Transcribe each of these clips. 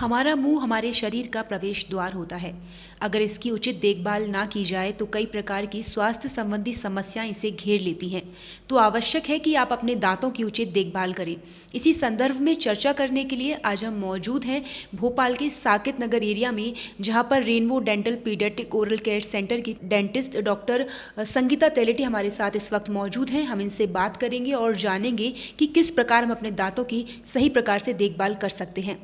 हमारा मुंह हमारे शरीर का प्रवेश द्वार होता है। अगर इसकी उचित देखभाल ना की जाए तो कई प्रकार की स्वास्थ्य संबंधी समस्याएं इसे घेर लेती हैं। तो आवश्यक है कि आप अपने दांतों की उचित देखभाल करें। इसी संदर्भ में चर्चा करने के लिए आज हम मौजूद हैं भोपाल के साकेत नगर एरिया में, जहां पर rainbow dental paediatric oral care centre की डेंटिस्ट डॉक्टर संगीता तेलेटी हमारे साथ इस वक्त मौजूद हैं। हम इनसे बात करेंगे और जानेंगे कि किस प्रकार हम अपने दांतों की सही प्रकार से देखभाल कर सकते हैं।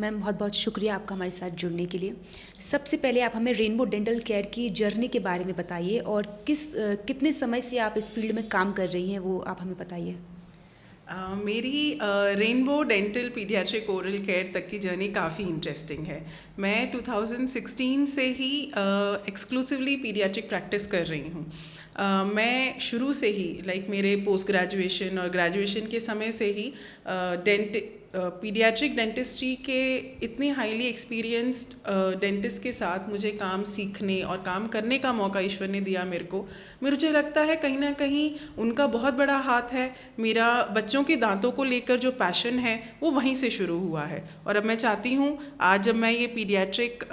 मैम, बहुत बहुत शुक्रिया आपका हमारे साथ जुड़ने के लिए। सबसे पहले आप हमें रेनबो डेंटल केयर की जर्नी के बारे में बताइए और कितने समय से आप इस फील्ड में काम कर रही हैं, वो आप हमें बताइए। मेरी rainbow dental paediatric oral care तक की जर्नी काफ़ी इंटरेस्टिंग है। मैं 2016 से ही एक्सक्लूसिवली पीडियाट्रिक प्रैक्टिस कर रही हूँ। मैं शुरू से ही मेरे पोस्ट ग्रेजुएशन और ग्रेजुएशन के समय से ही पीडियाट्रिक डेंटिस्ट्री के इतने हाईली एक्सपीरियंस्ड डेंटिस्ट के साथ मुझे काम सीखने और काम करने का मौका ईश्वर ने दिया मेरे को। मुझे लगता है कहीं ना कहीं उनका बहुत बड़ा हाथ है। मेरा बच्चों के दांतों को लेकर जो पैशन है वो वहीं से शुरू हुआ है, और अब मैं चाहती हूँ आज जब मैं ये paediatric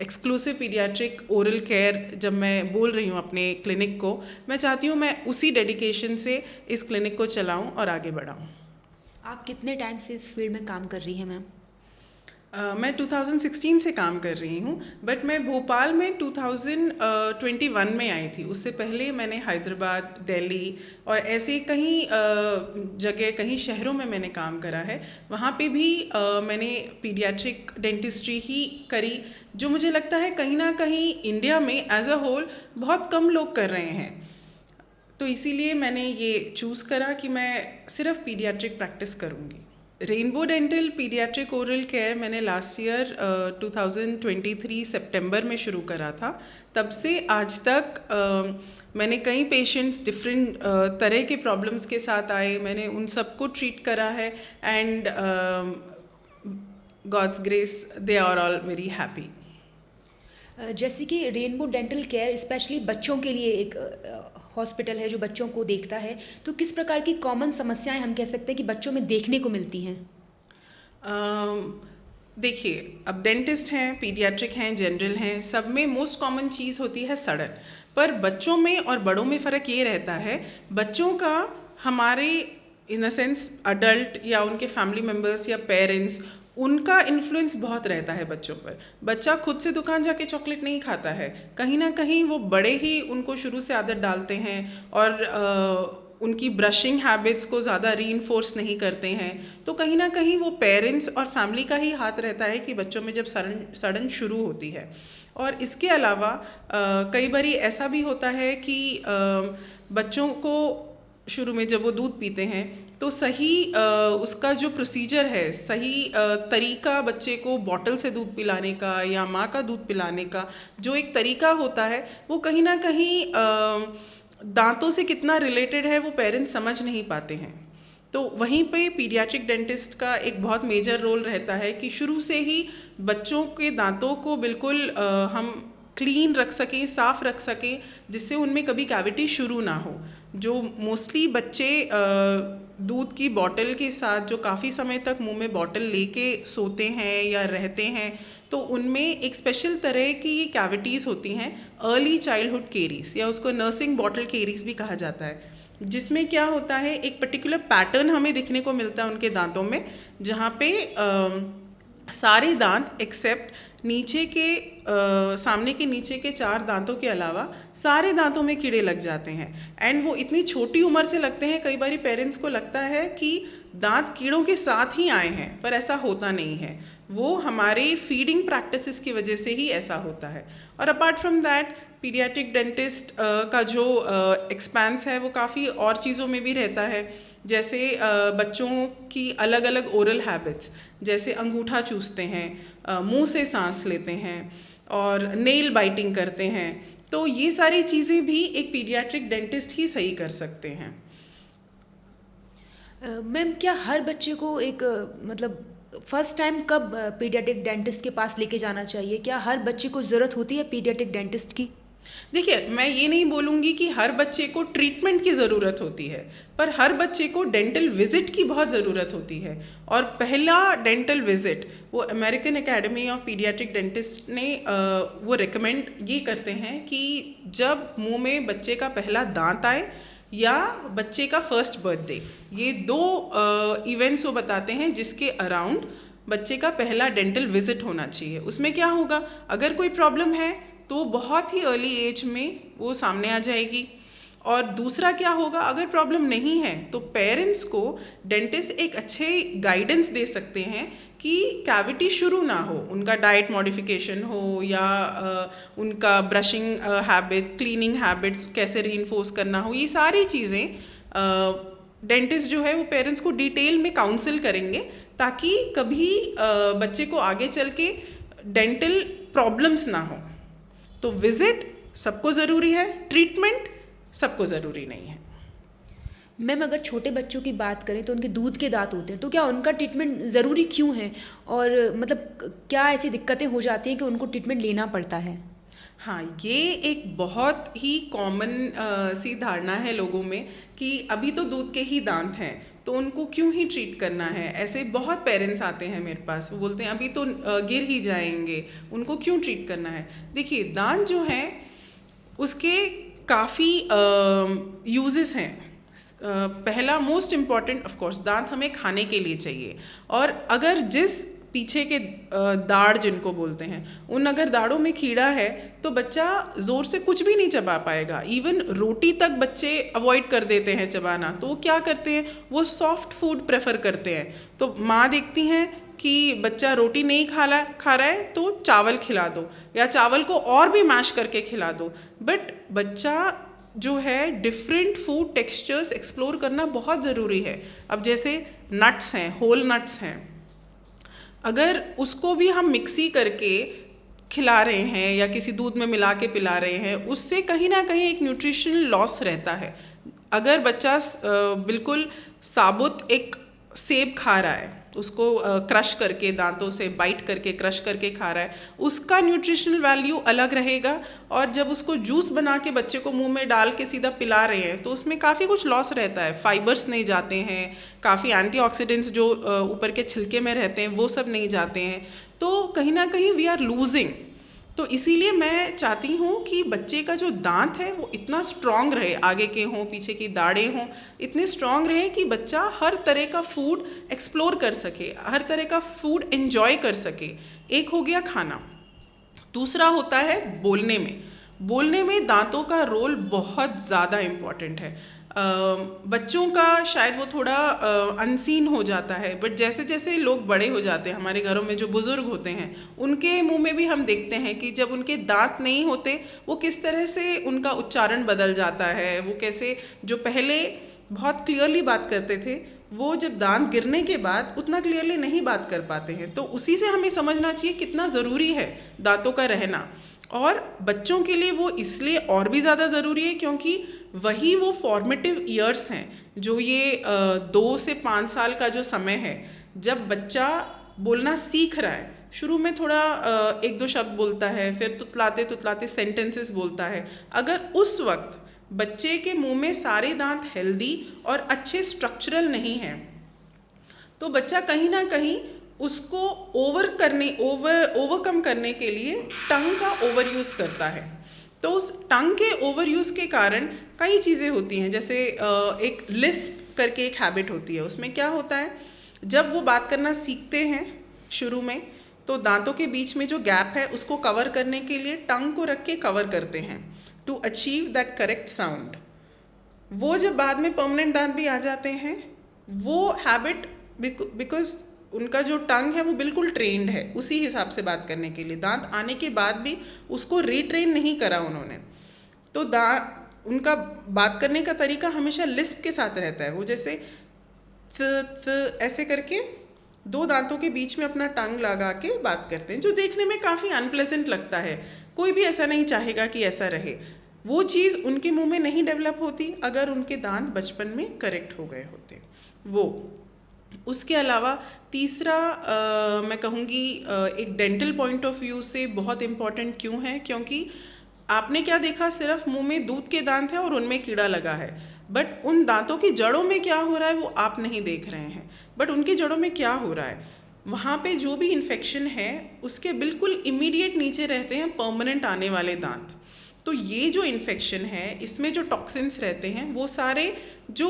exclusive paediatric oral care जब मैं बोल रही हूँ अपने क्लिनिक को, मैं चाहती हूँ मैं उसी डेडिकेशन से इस क्लिनिक को चलाऊँ और आगे बढ़ाऊँ। आप कितने टाइम से इस फील्ड में काम कर रही हैं मैम? मैं 2016 से काम कर रही हूँ, बट मैं भोपाल में 2021 में आई थी। उससे पहले मैंने हैदराबाद, दिल्ली और ऐसे कहीं जगह, कहीं शहरों में मैंने काम करा है। वहाँ पे भी मैंने पीडियाट्रिक डेंटिस्ट्री ही करी, जो मुझे लगता है कहीं ना कहीं इंडिया में एज अ होल बहुत कम लोग कर रहे हैं। तो इसीलिए मैंने ये चूज़ करा कि मैं सिर्फ पीडियाट्रिक प्रैक्टिस करूँगी। Rainbow dental paediatric oral care मैंने लास्ट ईयर 2023 सितंबर में शुरू करा था। तब से आज तक मैंने कई पेशेंट्स डिफरेंट तरह के प्रॉब्लम्स के साथ आए, मैंने उन सबको ट्रीट करा है, and God's grace they are all very happy. जैसे कि रेनबो डेंटल केयर स्पेशली बच्चों के लिए एक हॉस्पिटल है जो बच्चों को देखता है, तो किस प्रकार की कॉमन समस्याएं हम कह सकते हैं कि बच्चों में देखने को मिलती हैं? देखिए, अब डेंटिस्ट हैं, पीडियाट्रिक हैं, जनरल हैं, सब में मोस्ट कॉमन चीज़ होती है सड़न। पर बच्चों में और बड़ों में फ़र्क ये रहता है, बच्चों का हमारे इन अ सेंस अडल्ट या उनके फैमिली मेम्बर्स या पेरेंट्स, उनका इन्फ्लुएंस बहुत रहता है बच्चों पर। बच्चा खुद से दुकान जाके चॉकलेट नहीं खाता है, कहीं ना कहीं वो बड़े ही उनको शुरू से आदत डालते हैं, और उनकी ब्रशिंग हैबिट्स को ज़्यादा रीइंफोर्स नहीं करते हैं। तो कहीं ना कहीं वो पेरेंट्स और फैमिली का ही हाथ रहता है कि बच्चों में जब सड़न शुरू होती है। और इसके अलावा कई बारी ऐसा भी होता है कि बच्चों को शुरू में जब वो दूध पीते हैं तो सही उसका जो प्रोसीजर है, सही तरीका बच्चे को बॉटल से दूध पिलाने का या माँ का दूध पिलाने का जो एक तरीका होता है, वो कहीं ना कहीं दांतों से कितना रिलेटेड है वो पेरेंट्स समझ नहीं पाते हैं। तो वहीं पे पीडियाट्रिक डेंटिस्ट का एक बहुत मेजर रोल रहता है कि शुरू से ही बच्चों के दांतों को बिल्कुल हम क्लीन रख सकें, साफ रख सकें, जिससे उनमें कभी कैविटी शुरू ना हो। जो मोस्टली बच्चे दूध की बॉटल के साथ जो काफ़ी समय तक मुंह में बॉटल लेके सोते हैं या रहते हैं, तो उनमें एक स्पेशल तरह की ये कैविटीज़ होती हैं, अर्ली चाइल्डहुड केरीज, या उसको नर्सिंग बॉटल केरीज भी कहा जाता है। जिसमें क्या होता है, एक पर्टिकुलर पैटर्न हमें दिखने को मिलता है उनके दांतों में, जहाँ पे सारे दांत एक्सेप्ट नीचे के सामने के नीचे के 4 दांतों के अलावा सारे दांतों में कीड़े लग जाते हैं। एंड वो इतनी छोटी उम्र से लगते हैं, कई बार पेरेंट्स को लगता है कि दांत कीड़ों के साथ ही आए हैं, पर ऐसा होता नहीं है। वो हमारे फीडिंग प्रैक्टिसेस की वजह से ही ऐसा होता है। और apart from that, paediatric dentist का जो एक्सपेंस है वो काफ़ी और चीज़ों में भी रहता है, जैसे बच्चों की अलग अलग ओरल हैबिट्स, जैसे अंगूठा चूसते हैं, मुंह से सांस लेते हैं और नेल बाइटिंग करते हैं। तो ये सारी चीज़ें भी एक पीडियाट्रिक डेंटिस्ट ही सही कर सकते हैं। मैम, क्या हर बच्चे को एक मतलब फर्स्ट टाइम कब पीडियाट्रिक डेंटिस्ट के पास लेके जाना चाहिए? क्या हर बच्चे को ज़रूरत होती है पीडियाट्रिक डेंटिस्ट की? देखिए, मैं ये नहीं बोलूँगी कि हर बच्चे को ट्रीटमेंट की ज़रूरत होती है, पर हर बच्चे को डेंटल विज़िट की बहुत ज़रूरत होती है। और पहला डेंटल विज़िट वो American academy of paediatric dentist ने वो रिकमेंड ये करते हैं कि जब मुंह में बच्चे का पहला दांत आए या बच्चे का फर्स्ट बर्थडे, ये दो इवेंट्स वो बताते हैं जिसके अराउंड बच्चे का पहला डेंटल विज़िट होना चाहिए। उसमें क्या होगा, अगर कोई प्रॉब्लम है तो बहुत ही अर्ली एज में वो सामने आ जाएगी। और दूसरा क्या होगा, अगर प्रॉब्लम नहीं है तो पेरेंट्स को डेंटिस्ट एक अच्छे गाइडेंस दे सकते हैं कि कैविटी शुरू ना हो, उनका डाइट मॉडिफिकेशन हो या उनका ब्रशिंग हैबिट, क्लीनिंग हैबिट्स कैसे रीइंफोर्स करना हो, ये सारी चीज़ें डेंटिस्ट जो है वो पेरेंट्स को डिटेल में काउंसिल करेंगे ताकि कभी बच्चे को आगे चल के डेंटल प्रॉब्लम्स ना हो। तो विजिट सबको ज़रूरी है, ट्रीटमेंट सबको ज़रूरी नहीं है। मैम, अगर छोटे बच्चों की बात करें तो उनके दूध के दांत होते हैं, तो क्या उनका ट्रीटमेंट ज़रूरी क्यों है? और मतलब क्या ऐसी दिक्कतें हो जाती हैं कि उनको ट्रीटमेंट लेना पड़ता है? हाँ, ये एक बहुत ही कॉमन सी धारणा है लोगों में कि अभी तो दूध के ही दांत हैं तो उनको क्यों ही ट्रीट करना है। ऐसे बहुत पेरेंट्स आते हैं मेरे पास, वो बोलते हैं अभी तो गिर ही जाएंगे, उनको क्यों ट्रीट करना है। देखिए, दांत जो है उसके काफ़ी यूजेस हैं। पहला मोस्ट इम्पॉर्टेंट, ऑफ कोर्स दांत हमें खाने के लिए चाहिए, और अगर जिस पीछे के दाढ़ जिनको बोलते हैं, उन अगर दाढ़ों में कीड़ा है तो बच्चा ज़ोर से कुछ भी नहीं चबा पाएगा। इवन रोटी तक बच्चे अवॉइड कर देते हैं चबाना, तो वो क्या करते हैं, वो सॉफ्ट फूड प्रेफर करते हैं। तो माँ देखती हैं कि बच्चा रोटी नहीं खा रहा है तो चावल खिला दो या चावल को और भी मैश करके खिला दो। बट बच्चा जो है डिफरेंट फूड टेक्सचर्स एक्सप्लोर करना बहुत ज़रूरी है। अब जैसे नट्स हैं, होल नट्स हैं, अगर उसको भी हम मिक्सी करके खिला रहे हैं या किसी दूध में मिला के पिला रहे हैं, उससे कहीं ना कहीं एक न्यूट्रिशनल लॉस रहता है। अगर बच्चा बिल्कुल साबुत एक सेब खा रहा है, उसको क्रश करके दांतों से बाइट करके क्रश करके खा रहा है, उसका न्यूट्रिशनल वैल्यू अलग रहेगा। और जब उसको जूस बना के बच्चे को मुंह में डाल के सीधा पिला रहे हैं तो उसमें काफ़ी कुछ लॉस रहता है, फाइबर्स नहीं जाते हैं, काफ़ी एंटीऑक्सीडेंट्स जो ऊपर के छिलके में रहते हैं वो सब नहीं जाते हैं, तो कहीं ना कहीं वी आर लूजिंग। तो इसीलिए मैं चाहती हूँ कि बच्चे का जो दांत है वो इतना स्ट्रांग रहे, आगे के हों पीछे की दाढ़ें हों, इतने स्ट्रांग रहे कि बच्चा हर तरह का फूड एक्सप्लोर कर सके, हर तरह का फूड एंजॉय कर सके। एक हो गया खाना, दूसरा होता है बोलने में। बोलने में दांतों का रोल बहुत ज़्यादा इम्पॉर्टेंट है। बच्चों का शायद वो थोड़ा अनसीन हो जाता है, बट जैसे जैसे लोग बड़े हो जाते हैं, हमारे घरों में जो बुज़ुर्ग होते हैं उनके मुंह में भी हम देखते हैं कि जब उनके दांत नहीं होते वो किस तरह से उनका उच्चारण बदल जाता है। वो कैसे जो पहले बहुत क्लियरली बात करते थे वो जब दांत गिरने के बाद उतना क्लियरली नहीं बात कर पाते हैं। तो उसी से हमें समझना चाहिए कितना ज़रूरी है दांतों का रहना। और बच्चों के लिए वो इसलिए और भी ज़्यादा ज़रूरी है क्योंकि वही वो फॉर्मेटिव ईयर्स हैं, जो ये 2 से 5 साल का जो समय है जब बच्चा बोलना सीख रहा है। शुरू में थोड़ा एक दो शब्द बोलता है, फिर तुतलाते तुतलाते सेंटेंसेस बोलता है। अगर उस वक्त बच्चे के मुंह में सारे दांत हेल्दी और अच्छे स्ट्रक्चरल नहीं हैं तो बच्चा कहीं ना कहीं उसको ओवरकम करने के लिए टंग का ओवर यूज़ करता है। तो उस टंग के ओवर यूज़ के कारण कई चीज़ें होती हैं, जैसे एक लिस्प करके एक हैबिट होती है। उसमें क्या होता है, जब वो बात करना सीखते हैं शुरू में तो दांतों के बीच में जो गैप है उसको कवर करने के लिए टंग को रख के कवर करते हैं to achieve that correct sound. वो जब बाद में परमानेंट दांत भी आ जाते हैं, वो हैबिट बिकॉज उनका जो टंग है वो बिल्कुल ट्रेंड है उसी हिसाब से बात करने के लिए, दांत आने के बाद भी उसको रीट्रेन नहीं करा उन्होंने, तो उनका बात करने का तरीका हमेशा लिस्प के साथ रहता है। वो जैसे ऐसे करके 2 दांतों के बीच में अपना टंग लगा के बात करते हैं, जो देखने में काफ़ी अनप्लेजेंट लगता है। कोई भी ऐसा नहीं चाहेगा कि ऐसा रहे। वो चीज़ उनके मुंह में नहीं डेवलप होती अगर उनके दांत बचपन में करेक्ट हो गए होते। वो उसके अलावा तीसरा मैं कहूँगी एक डेंटल पॉइंट ऑफ व्यू से बहुत इम्पॉर्टेंट क्यों है, क्योंकि आपने क्या देखा, सिर्फ मुंह में दूध के दांत हैं और उनमें कीड़ा लगा है, बट उन दांतों की जड़ों में क्या हो रहा है वो आप नहीं देख रहे हैं। बट उनकी जड़ों में क्या हो रहा है, वहाँ पे जो भी इन्फेक्शन है उसके बिल्कुल इमीडिएट नीचे रहते हैं परमानेंट आने वाले दांत। तो ये जो इन्फेक्शन है इसमें जो टॉक्सिन्स रहते हैं वो सारे जो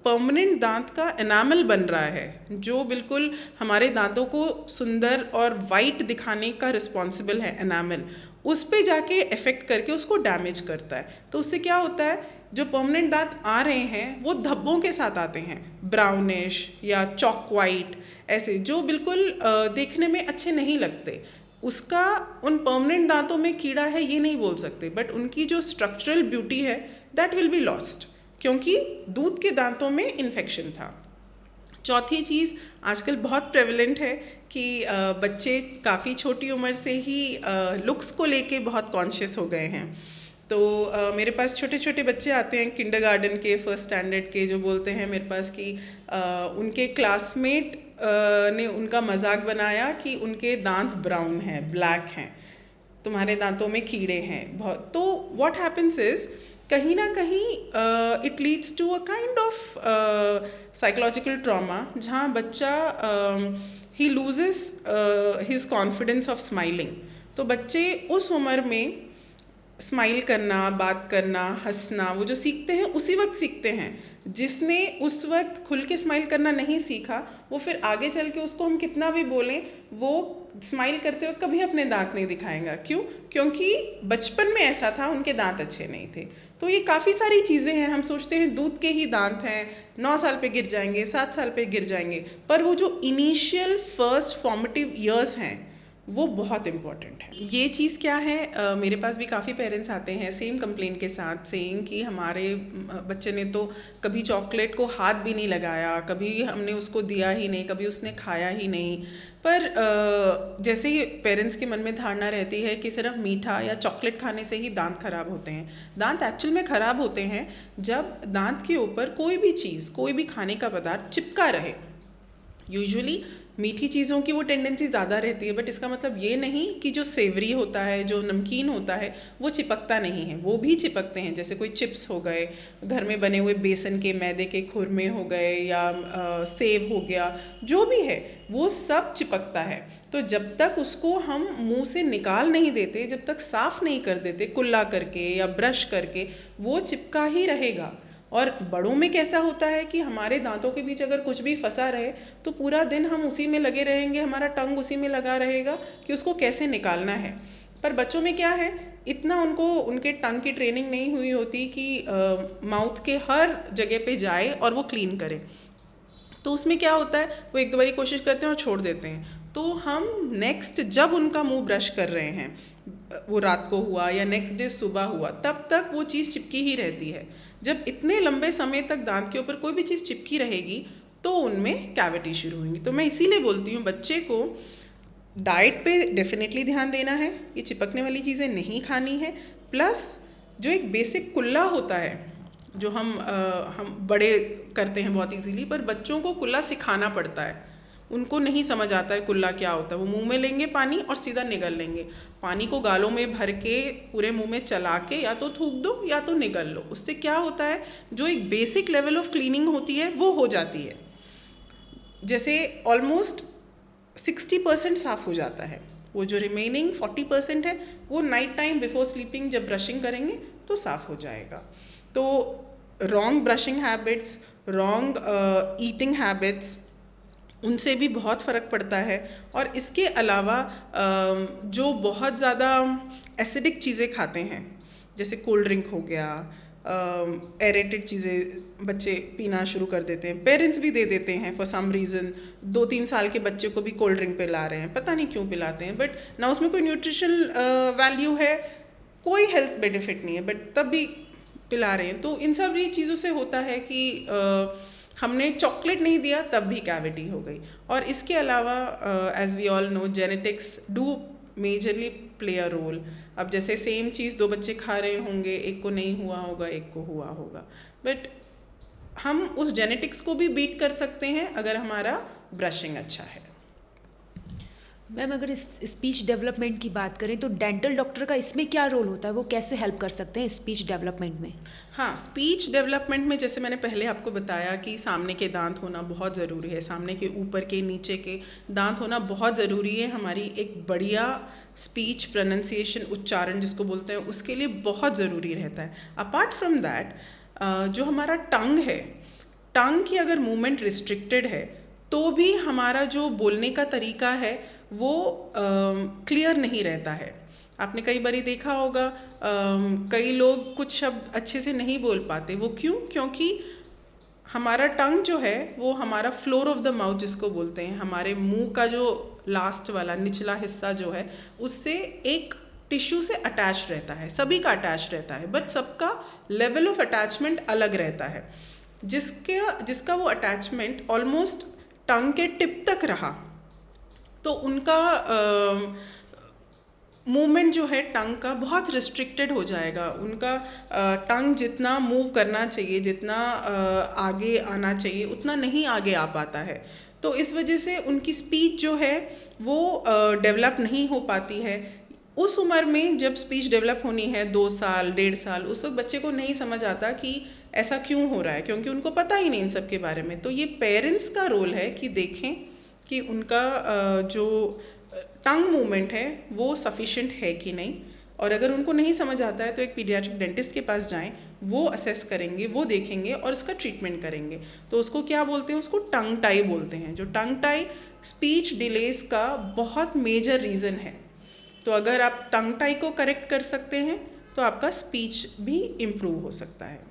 परमानेंट दांत का एनामल बन रहा है, जो बिल्कुल हमारे दांतों को सुंदर और वाइट दिखाने का रिस्पॉन्सिबल है एनामल, उस पे जाके इफेक्ट करके उसको डैमेज करता है। तो उससे क्या होता है, जो परमानेंट दांत आ रहे हैं वो धब्बों के साथ आते हैं, ब्राउनिश या चॉक वाइट, ऐसे जो बिल्कुल देखने में अच्छे नहीं लगते। उसका उन परमानेंट दांतों में कीड़ा है ये नहीं बोल सकते, बट उनकी जो स्ट्रक्चरल ब्यूटी है दैट विल बी लॉस्ट, क्योंकि दूध के दांतों में इन्फेक्शन था। चौथी चीज़ आजकल बहुत प्रेवलेंट है कि बच्चे काफ़ी छोटी उम्र से ही लुक्स को लेके बहुत कॉन्शियस हो गए हैं। तो मेरे पास छोटे छोटे बच्चे आते हैं किंडरगार्टन के, फर्स्ट स्टैंडर्ड के, जो बोलते हैं मेरे पास कि उनके क्लासमेट ने उनका मजाक बनाया कि उनके दांत ब्राउन हैं, ब्लैक हैं, तुम्हारे दांतों में कीड़े हैं बहुत। तो व्हाट हैपेंस इज, कहीं ना कहीं it leads to a kind of psychological trauma, जहाँ बच्चा ही loses his confidence of smiling. तो बच्चे उस उम्र में स्माइल करना, बात करना, हंसना, वो जो सीखते हैं उसी वक्त सीखते हैं। जिसने उस वक्त खुल के स्माइल करना नहीं सीखा वो फिर आगे चल के उसको हम कितना भी बोलें वो स्माइल करते हुए कभी अपने दांत नहीं दिखाएगा। क्यों? क्योंकि बचपन में ऐसा था, उनके दांत अच्छे नहीं थे। तो ये काफ़ी सारी चीज़ें हैं, हम सोचते हैं दूध के ही दांत हैं, 9 साल पे गिर जाएंगे, 7 साल पे गिर जाएंगे, पर वो जो इनिशियल फर्स्ट फॉर्मेटिव ईयर्स हैं वो बहुत इम्पॉर्टेंट है। ये चीज़ क्या है, मेरे पास भी काफ़ी पेरेंट्स आते हैं सेम कंप्लेंट के साथ, सेइंग कि हमारे बच्चे ने तो कभी चॉकलेट को हाथ भी नहीं लगाया, कभी हमने उसको दिया ही नहीं, कभी उसने खाया ही नहीं। पर जैसे ही पेरेंट्स के मन में धारणा रहती है कि सिर्फ मीठा या चॉकलेट खाने से ही दांत खराब होते हैं। दांत एक्चुअल में ख़राब होते हैं जब दांत के ऊपर कोई भी चीज़, कोई भी खाने का पदार्थ चिपका रहे। यूजुअली मीठी चीज़ों की वो टेंडेंसी ज़्यादा रहती है, बट इसका मतलब ये नहीं कि जो सेवरी होता है, जो नमकीन होता है, वो चिपकता नहीं है, वो भी चिपकते हैं। जैसे कोई चिप्स हो गए, घर में बने हुए बेसन के, मैदे के खुरमे हो गए, या सेव हो गया, जो भी है वो सब चिपकता है। तो जब तक उसको हम मुंह से निकाल नहीं देते, जब तक साफ़ नहीं कर देते कुल्ला करके या ब्रश करके, वो चिपका ही रहेगा। और बड़ों में कैसा होता है कि हमारे दांतों के बीच अगर कुछ भी फंसा रहे तो पूरा दिन हम उसी में लगे रहेंगे, हमारा टंग उसी में लगा रहेगा कि उसको कैसे निकालना है। पर बच्चों में क्या है, इतना उनको उनके टंग की ट्रेनिंग नहीं हुई होती कि माउथ के हर जगह पे जाए और वो क्लीन करे। तो उसमें क्या होता है, वो एक दो बारी कोशिश करते हैं और छोड़ देते हैं। तो हम नेक्स्ट जब उनका मुंह ब्रश कर रहे हैं, वो रात को हुआ या नेक्स्ट डे सुबह हुआ, तब तक वो चीज़ चिपकी ही रहती है। जब इतने लंबे समय तक दांत के ऊपर कोई भी चीज़ चिपकी रहेगी तो उनमें कैविटी शुरू होंगी। तो मैं इसीलिए बोलती हूँ बच्चे को डाइट पे डेफिनेटली ध्यान देना है, ये चिपकने वाली चीज़ें नहीं खानी है। प्लस जो एक बेसिक कुल्ला होता है जो हम बड़े करते हैं बहुत इजीली, पर बच्चों को कुल्ला सिखाना पड़ता है। उनको नहीं समझ आता है कुल्ला क्या होता है। वो मुंह में लेंगे पानी और सीधा निगल लेंगे। पानी को गालों में भर के पूरे मुंह में चला के या तो थूक दो या तो निगल लो। उससे क्या होता है, जो एक बेसिक लेवल ऑफ क्लीनिंग होती है वो हो जाती है। जैसे ऑलमोस्ट 60% साफ़ हो जाता है। वो जो रिमेनिंग 40% है वो नाइट टाइम बिफोर स्लीपिंग जब ब्रशिंग करेंगे तो साफ़ हो जाएगा। तो wrong brushing habits, wrong eating habits, उनसे भी बहुत फ़र्क पड़ता है। और इसके अलावा जो बहुत ज़्यादा एसिडिक चीज़ें खाते हैं, जैसे कोल्ड ड्रिंक हो गया, एरेटेड चीज़ें बच्चे पीना शुरू कर देते हैं, पेरेंट्स भी दे देते हैं फॉर सम रीज़न। 2-3 साल के बच्चे को भी कोल्ड ड्रिंक पिला रहे हैं, पता नहीं क्यों पिलाते हैं, बट ना उसमें कोई न्यूट्रिशनल वैल्यू है, कोई हेल्थ बेनिफिट नहीं है, बट तब भी पिला रहे हैं। तो इन सब ये चीज़ों से होता है कि हमने चॉकलेट नहीं दिया तब भी कैविटी हो गई। और इसके अलावा as we all know, genetics do majorly play a role. अब जैसे सेम चीज़ 2 बच्चे खा रहे होंगे, एक को नहीं हुआ होगा, एक को हुआ होगा, बट हम उस जेनेटिक्स को भी बीट कर सकते हैं अगर हमारा ब्रशिंग अच्छा है। मैम अगर इस स्पीच डेवलपमेंट की बात करें तो डेंटल डॉक्टर का इसमें क्या रोल होता है, वो कैसे हेल्प कर सकते हैं स्पीच डेवलपमेंट में? हाँ, स्पीच डेवलपमेंट में जैसे मैंने पहले आपको बताया कि सामने के दांत होना बहुत ज़रूरी है, सामने के ऊपर के नीचे के दांत होना बहुत ज़रूरी है। हमारी एक बढ़िया स्पीच प्रोनंसिएशन, उच्चारण जिसको बोलते हैं, उसके लिए बहुत ज़रूरी रहता है। अपार्ट फ्रॉम दैट जो हमारा टंग है, टंग की अगर मूवमेंट रिस्ट्रिक्टेड है तो भी हमारा जो बोलने का तरीका है वो क्लियर नहीं रहता है। आपने कई बारी देखा होगा कई लोग कुछ शब्द अच्छे से नहीं बोल पाते। वो क्यों? क्योंकि हमारा टंग जो है वो हमारा फ्लोर ऑफ द माउथ जिसको बोलते हैं, हमारे मुंह का जो लास्ट वाला निचला हिस्सा जो है उससे एक टिश्यू से अटैच रहता है। सभी का अटैच रहता है बट सबका लेवल ऑफ अटैचमेंट अलग रहता है। जिसका वो अटैचमेंट ऑलमोस्ट टंग के टिप तक रहा तो उनका मूवमेंट जो है टंग का बहुत रिस्ट्रिक्टेड हो जाएगा। उनका टंग जितना मूव करना चाहिए, जितना आगे आना चाहिए, उतना नहीं आगे आ पाता है। तो इस वजह से उनकी स्पीच जो है वो डेवलप नहीं हो पाती है। उस उम्र में जब स्पीच डेवलप होनी है 2 साल 1.5 साल, उस वक्त बच्चे को नहीं समझ आता कि ऐसा क्यों हो रहा है, क्योंकि उनको पता ही नहीं इन सब के बारे में। तो ये पेरेंट्स का रोल है कि देखें कि उनका जो टंग मूवमेंट है वो सफिशिएंट है कि नहीं, और अगर उनको नहीं समझ आता है तो एक पीडियाट्रिक डेंटिस्ट के पास जाएं, वो असेस करेंगे, वो देखेंगे और उसका ट्रीटमेंट करेंगे। तो उसको क्या बोलते हैं? उसको टंग टाई बोलते हैं। जो टंग टाई स्पीच डिलेज का बहुत मेजर रीज़न है। तो अगर आप टंग टाई को करेक्ट कर सकते हैं तो आपका स्पीच भी इम्प्रूव हो सकता है।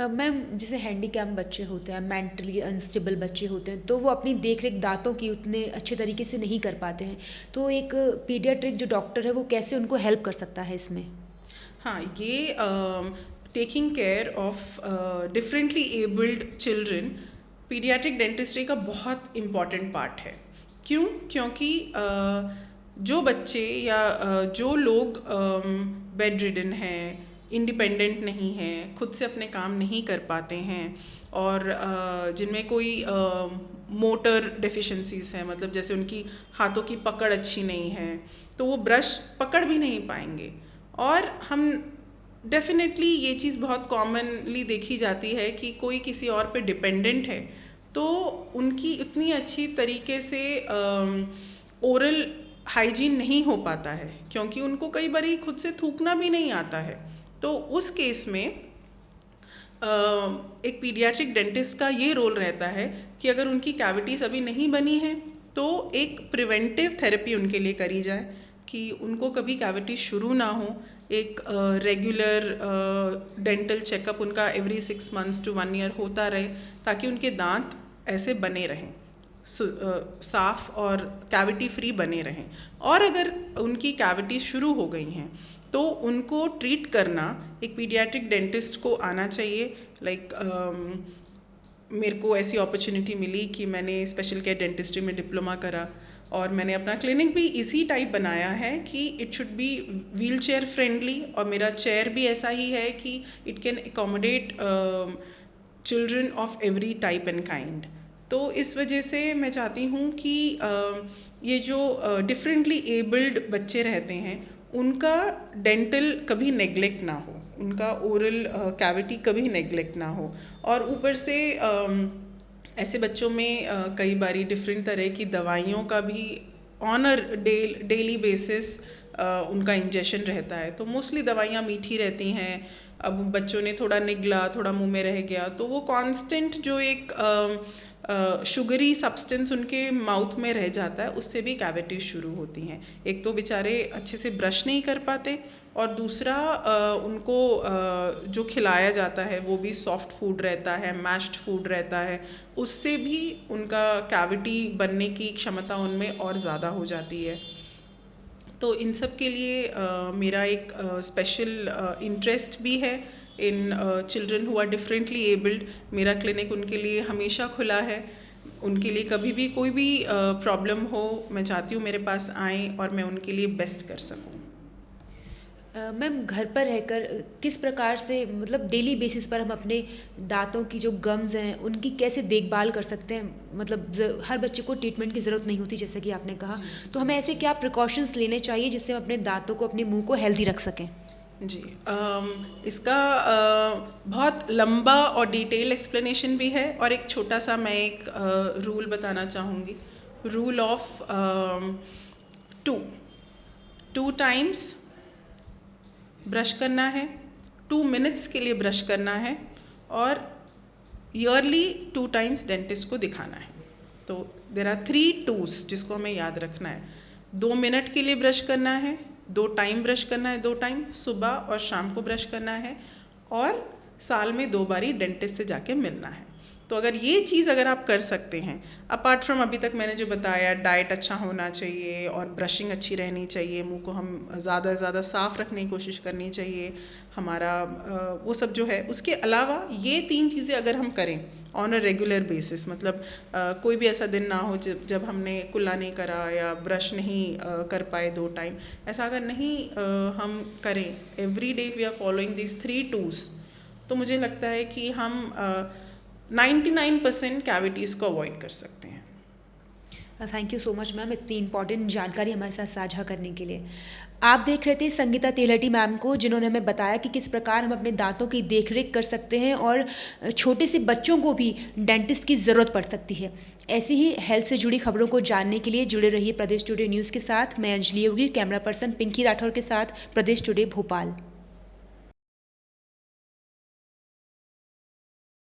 मैम जैसे हैंडीकैप बच्चे होते हैं, मेंटली अनस्टेबल बच्चे होते हैं, तो वो अपनी देख रेख दांतों की उतने अच्छे तरीके से नहीं कर पाते हैं, तो एक पीडियाट्रिक जो डॉक्टर है वो कैसे उनको हेल्प कर सकता है इसमें? हाँ, ये taking care of differently abled children paediatric dentistry का बहुत इम्पॉर्टेंट पार्ट है। क्यों? क्योंकि जो बच्चे या जो लोग बेड रिडन हैं, इंडिपेंडेंट नहीं हैं, खुद से अपने काम नहीं कर पाते हैं, और जिनमें कोई मोटर डेफिशिएंसीज हैं, मतलब जैसे उनकी हाथों की पकड़ अच्छी नहीं है तो वो ब्रश पकड़ भी नहीं पाएंगे। और हम डेफिनेटली ये चीज़ बहुत कॉमनली देखी जाती है कि कोई किसी और पे डिपेंडेंट है तो उनकी इतनी अच्छी तरीके से ओरल हाइजीन नहीं हो पाता है, क्योंकि उनको कई बारी खुद से थूकना भी नहीं आता है। तो उस केस में एक पीडियाट्रिक डेंटिस्ट का ये रोल रहता है कि अगर उनकी कैविटीज़ अभी नहीं बनी है तो एक प्रिवेंटिव थेरेपी उनके लिए करी जाए कि उनको कभी कैविटी शुरू ना हो। एक रेगुलर डेंटल चेकअप उनका एवरी 6 months to 1 year होता रहे, ताकि उनके दांत ऐसे बने रहें, साफ और कैविटी फ्री बने रहें। और अगर उनकी कैविटी शुरू हो गई हैं तो उनको ट्रीट करना एक पीडियाट्रिक डेंटिस्ट को आना चाहिए। मेरे को ऐसी अपॉर्चुनिटी मिली कि मैंने स्पेशल केयर डेंटिस्ट्री में डिप्लोमा करा और मैंने अपना क्लिनिक भी इसी टाइप बनाया है कि it should be wheel chair friendly, और मेरा चेयर भी ऐसा ही है कि it can accommodate children of every type and kind. तो इस वजह से मैं चाहती हूँ कि ये जो डिफरेंटली एबल्ड बच्चे रहते हैं उनका डेंटल कभी नेग्लेक्ट ना हो, उनका ओरल कैविटी कभी नेग्लेक्ट ना हो। और ऊपर से ऐसे बच्चों में कई बारी डिफरेंट तरह की दवाइयों का भी ऑनर डेली बेसिस उनका इंजेक्शन रहता है। तो मोस्टली दवाइयाँ मीठी रहती हैं। अब बच्चों ने थोड़ा निगला, थोड़ा मुंह में रह गया, तो वो कांस्टेंट जो एक शुगरी सब्सटेंस उनके माउथ में रह जाता है, उससे भी कैविटी शुरू होती हैं। एक तो बेचारे अच्छे से ब्रश नहीं कर पाते, और दूसरा उनको जो खिलाया जाता है वो भी सॉफ्ट फूड रहता है, मैश्ड फूड रहता है, उससे भी उनका कैविटी बनने की क्षमता उनमें और ज़्यादा हो जाती है। तो इन सब के लिए मेरा एक स्पेशल इंटरेस्ट भी है in children who are differently abled. मेरा क्लिनिक उनके लिए हमेशा खुला है। उनके लिए कभी भी कोई भी प्रॉब्लम हो, मैं चाहती हूँ मेरे पास आएँ और मैं उनके लिए बेस्ट कर सकूँ। मैम घर पर रहकर किस प्रकार से मतलब डेली बेसिस पर हम अपने दांतों की जो गम्स हैं उनकी कैसे देखभाल कर सकते हैं? मतलब हर बच्चे को ट्रीटमेंट की ज़रूरत नहीं होती जैसा कि आपने कहा, तो हमें ऐसे क्या प्रिकॉशंस लेने चाहिए जिससे हम अपने दांतों को, अपने मुंह को हेल्दी रख सकें? जी, इसका बहुत लंबा और डिटेल एक्सप्लेनेशन भी है, और एक छोटा सा मैं एक रूल बताना चाहूँगी। Rule of two times brush करना है, 2 मिनट्स के लिए ब्रश करना है, और ईयरली 2 टाइम्स डेंटिस्ट को दिखाना है। तो देर आर 3 टूस जिसको हमें याद रखना है। 2 मिनट के लिए ब्रश करना है, 2 टाइम ब्रश करना है, 2 टाइम सुबह और शाम को ब्रश करना है, और साल में 2 बारी डेंटिस्ट से जाके मिलना है। तो अगर ये चीज़ अगर आप कर सकते हैं, अपार्ट फ्रॉम अभी तक मैंने जो बताया, डाइट अच्छा होना चाहिए और ब्रशिंग अच्छी रहनी चाहिए, मुंह को हम ज़्यादा से ज़्यादा साफ़ रखने की कोशिश करनी चाहिए, हमारा वो सब जो है, उसके अलावा ये 3 चीज़ें अगर हम करें ऑन अ रेगुलर बेसिस, मतलब कोई भी ऐसा दिन ना हो जब हमने कुल्ला नहीं करा या ब्रश नहीं कर पाए 2 टाइम, ऐसा अगर नहीं हम करें, every day we are following this 3 tools, तो मुझे लगता है कि हम 99% कैविटीज़ को अवॉइड कर सकते हैं। Thank you so much ma'am, इतनी इंपॉर्टेंट जानकारी हमारे साथ साझा करने के लिए। आप देख रहे थे संगीता तेलहटी मैम को, जिन्होंने हमें बताया कि किस प्रकार हम अपने दांतों की देखरेख कर सकते हैं और छोटे से बच्चों को भी डेंटिस्ट की ज़रूरत पड़ सकती है। ऐसी ही हेल्थ से जुड़ी खबरों को जानने के लिए जुड़े रहिए प्रदेश टुडे न्यूज़ के साथ। मैं अंजलि योगी, कैमरा पर्सन पिंकी राठौर के साथ, प्रदेश टुडे भोपाल।